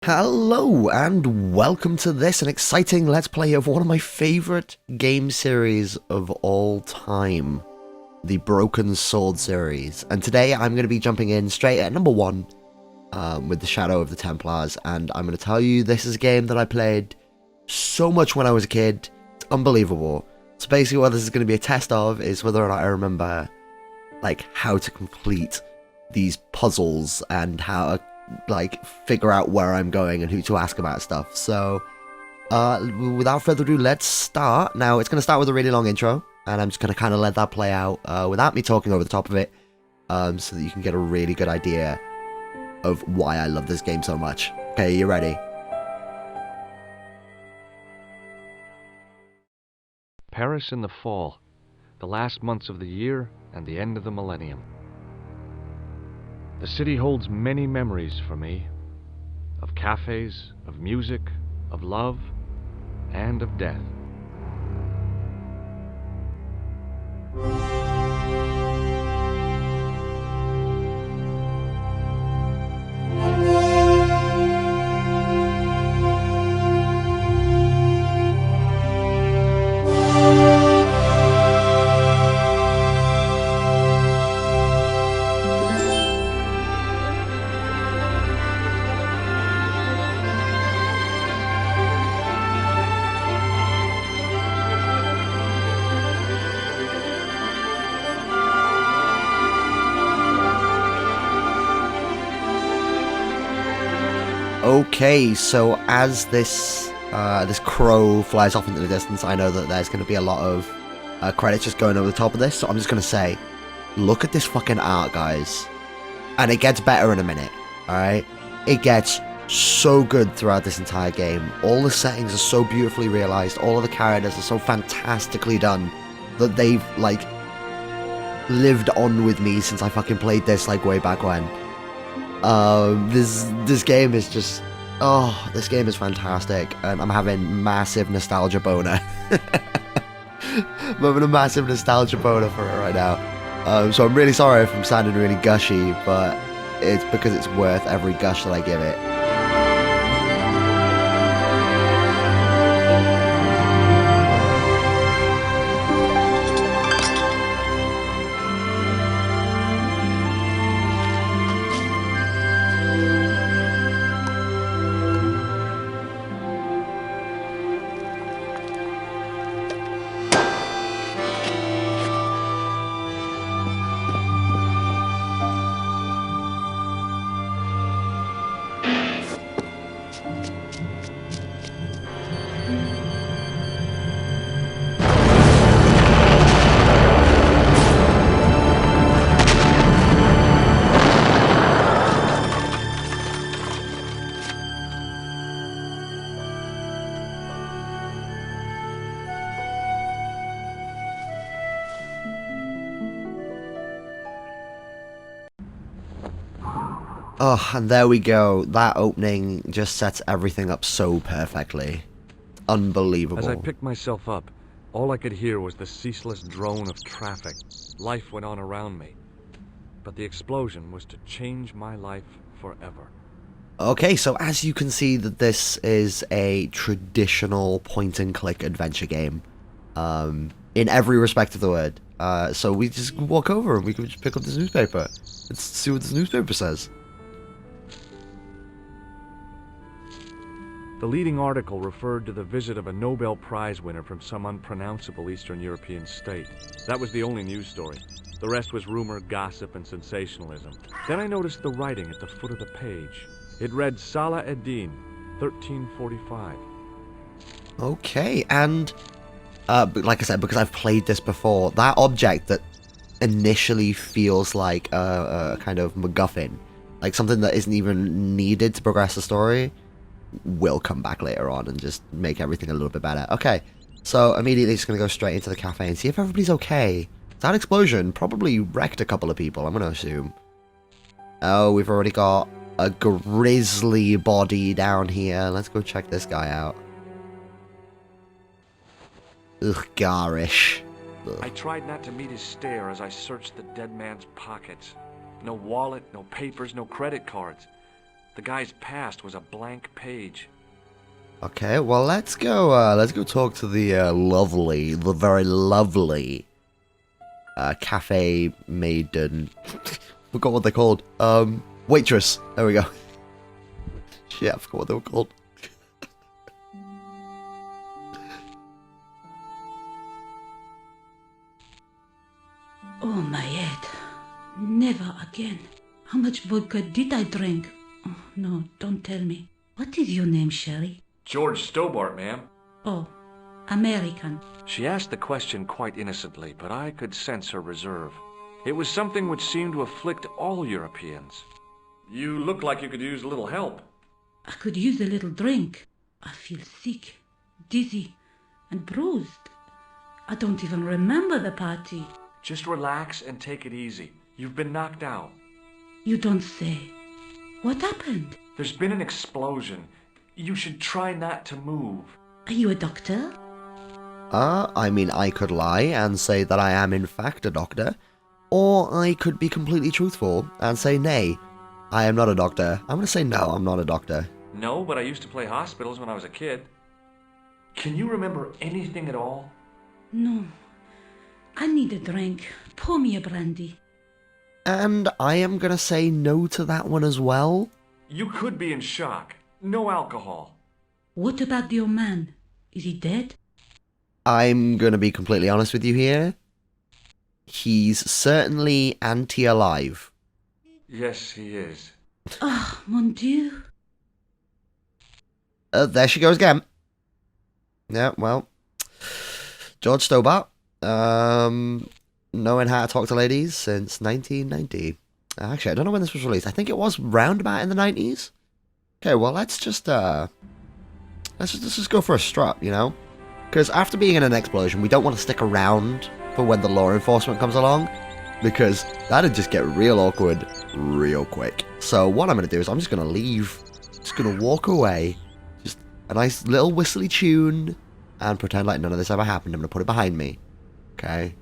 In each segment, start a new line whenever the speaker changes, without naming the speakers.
Hello and welcome to an exciting Let's Play of one of my favourite game series of all time, the Broken Sword series. And today I'm going to be jumping in straight at number 1 with the Shadow of the Templars, and I'm going to tell you this is a game that I played so much when I was a kid. It's unbelievable. So basically what this is going to be a test of is whether or not I remember like how to complete these puzzles and how like figure out where I'm going and who to ask about stuff. So without further ado, let's start. Now it's going to start with a really long intro, and I'm just going to kind of let that play out without me talking over the top of it, so that you can get a really good idea of why I love this game so much. Okay, you ready?
Paris in the fall, the last months of the year and the end of the millennium. The city holds many memories for me, of cafes, of music, of love, and of death.
Okay, so as this crow flies off into the distance, I know that there's going to be a lot of credits just going over the top of this, so I'm just going to say, look at this fucking art, guys. And it gets better in a minute, alright? It gets so good throughout this entire game. All the settings are so beautifully realized, all of the characters are so fantastically done, that they've, like, lived on with me since I fucking played this, like, way back when. This game is just, this game is fantastic, and I'm having massive nostalgia boner. I'm having a massive nostalgia boner for it right now. So I'm really sorry if I'm sounding really gushy, but it's because it's worth every gush that I give it. Oh, and there we go. That opening just sets everything up so perfectly. Unbelievable.
As I picked myself up, all I could hear was the ceaseless drone of traffic. Life went on around me. But the explosion was to change my life forever.
Okay, so as you can see, that this is a traditional point-and-click adventure game, in every respect of the word. So we just walk over and we can just pick up this newspaper. Let's see what this newspaper says.
The leading article referred to the visit of a Nobel Prize winner from some unpronounceable Eastern European state. That was the only news story. The rest was rumor, gossip, and sensationalism. Then I noticed the writing at the foot of the page. It read Salah ad-Din, 1345.
Okay, and like I said, because I've played this before, that object that initially feels like a kind of MacGuffin, like something that isn't even needed to progress the story, will come back later on and just make everything a little bit better. Okay, so immediately just going to go straight into the cafe and see if everybody's okay. That explosion probably wrecked a couple of people, I'm going to assume. Oh, we've already got a grisly body down here. Let's go check this guy out. Ugh, garish. Ugh.
I tried not to meet his stare as I searched the dead man's pockets. No wallet, no papers, no credit cards. The guy's past was a blank page.
Okay, well, let's go talk to the the very lovely cafe maiden. Forgot what they're called. Waitress. There we go. Shit, I forgot what they were called.
Oh, my head. Never again. How much vodka did I drink? Oh, no, don't tell me. What is your name, Sherry?
George Stobbart, ma'am.
Oh, American.
She asked the question quite innocently, but I could sense her reserve. It was something which seemed to afflict all Europeans. You look like you could use a little help.
I could use a little drink. I feel sick, dizzy, and bruised. I don't even remember the party.
Just relax and take it easy. You've been knocked out.
You don't say. What happened?
There's been an explosion. You should try not to move.
Are you a doctor?
I mean, I could lie and say that I am in fact a doctor, or I could be completely truthful and say, nay, I am not a doctor. I'm going to say no, I'm not a doctor.
No, but I used to play hospitals when I was a kid. Can you remember anything at all?
No. I need a drink. Pour me a brandy.
And I am going to say no to that one as well.
You could be in shock. No alcohol.
What about the old man? Is he dead?
I'm going to be completely honest with you here. He's certainly anti-alive.
Yes, he is.
Ah, mon Dieu.
There she goes again. Yeah, well. George Stobbart. Knowing how to talk to ladies since 1990. Actually, I don't know when this was released. I think it was roundabout in the 90s. Okay, well, let's just go for a strut, you know? Because after being in an explosion, we don't want to stick around for when the law enforcement comes along, because that'd just get real awkward real quick. So what I'm going to do is I'm just going to leave. Just going to walk away. Just a nice little whistly tune, and pretend like none of this ever happened. I'm going to put it behind me. Okay?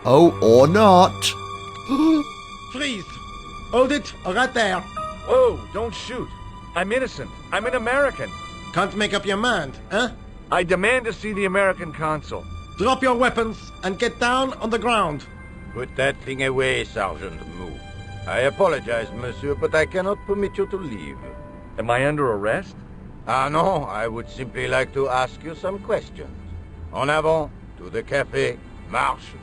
Oh, or not.
Freeze! Hold it, right there.
Whoa, don't shoot. I'm innocent. I'm an American.
Can't make up your mind, huh?
I demand to see the American consul.
Drop your weapons and get down on the ground.
Put that thing away, Sergeant Moo. I apologize, monsieur, but I cannot permit you to leave.
Am I under arrest?
Ah, no, I would simply like to ask you some questions. En avant, to the café, marche.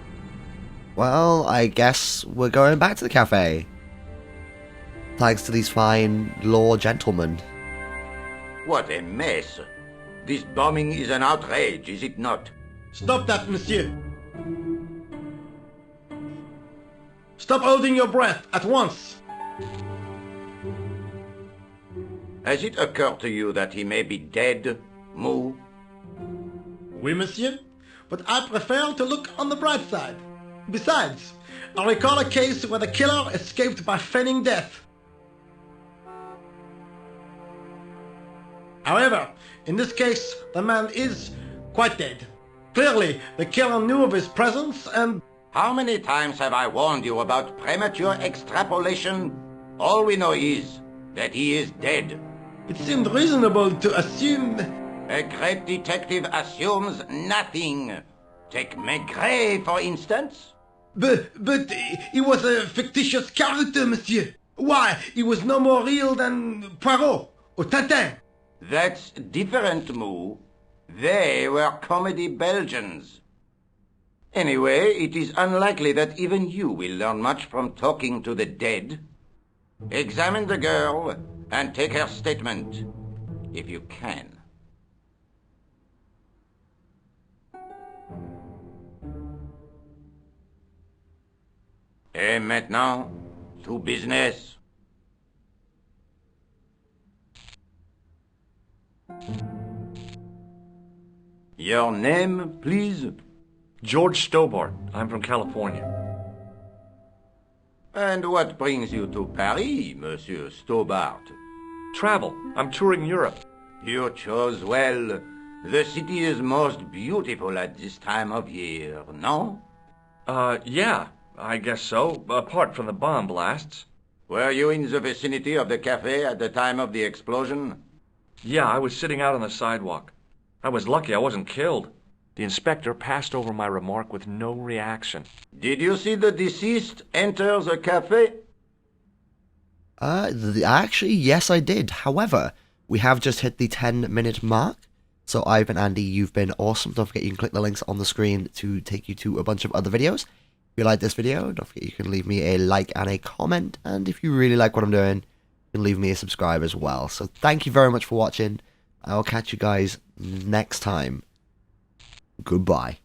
Well, I guess we're going back to the cafe. Thanks to these fine law gentlemen.
What a mess. This bombing is an outrage, is it not?
Stop that, monsieur. Stop holding your breath at once.
Has it occurred to you that he may be dead, Moo?
Oui, monsieur, but I prefer to look on the bright side. Besides, I recall a case where the killer escaped by feigning death. However, in this case, the man is quite dead. Clearly, the killer knew of his presence and...
How many times have I warned you about premature extrapolation? All we know is that he is dead.
It seemed reasonable to assume...
A great detective assumes nothing. Take Maigret, for instance.
But he was a fictitious character, monsieur. Why, he was no more real than Poirot or Tintin.
That's different, Moo. They were comedy Belgians. Anyway, it is unlikely that even you will learn much from talking to the dead. Examine the girl and take her statement, if you can. Et maintenant, to business. Your name, please?
George Stobbart. I'm from California.
And what brings you to Paris, Monsieur Stobbart?
Travel. I'm touring Europe.
You chose well. The city is most beautiful at this time of year, no?
Yeah, I guess so, apart from the bomb blasts.
Were you in the vicinity of the cafe at the time of the explosion?
Yeah, I was sitting out on the sidewalk. I was lucky I wasn't killed. The inspector passed over my remark with no reaction.
Did you see the deceased enter the cafe?
Actually, yes, I did. However, we have just hit the 10-minute mark. So, Ivan, Andy, you've been awesome. Don't forget you can click the links on the screen to take you to a bunch of other videos. If you like this video, don't forget you can leave me a like and a comment. And if you really like what I'm doing, you can leave me a subscribe as well. So, thank you very much for watching. I will catch you guys next time. Goodbye.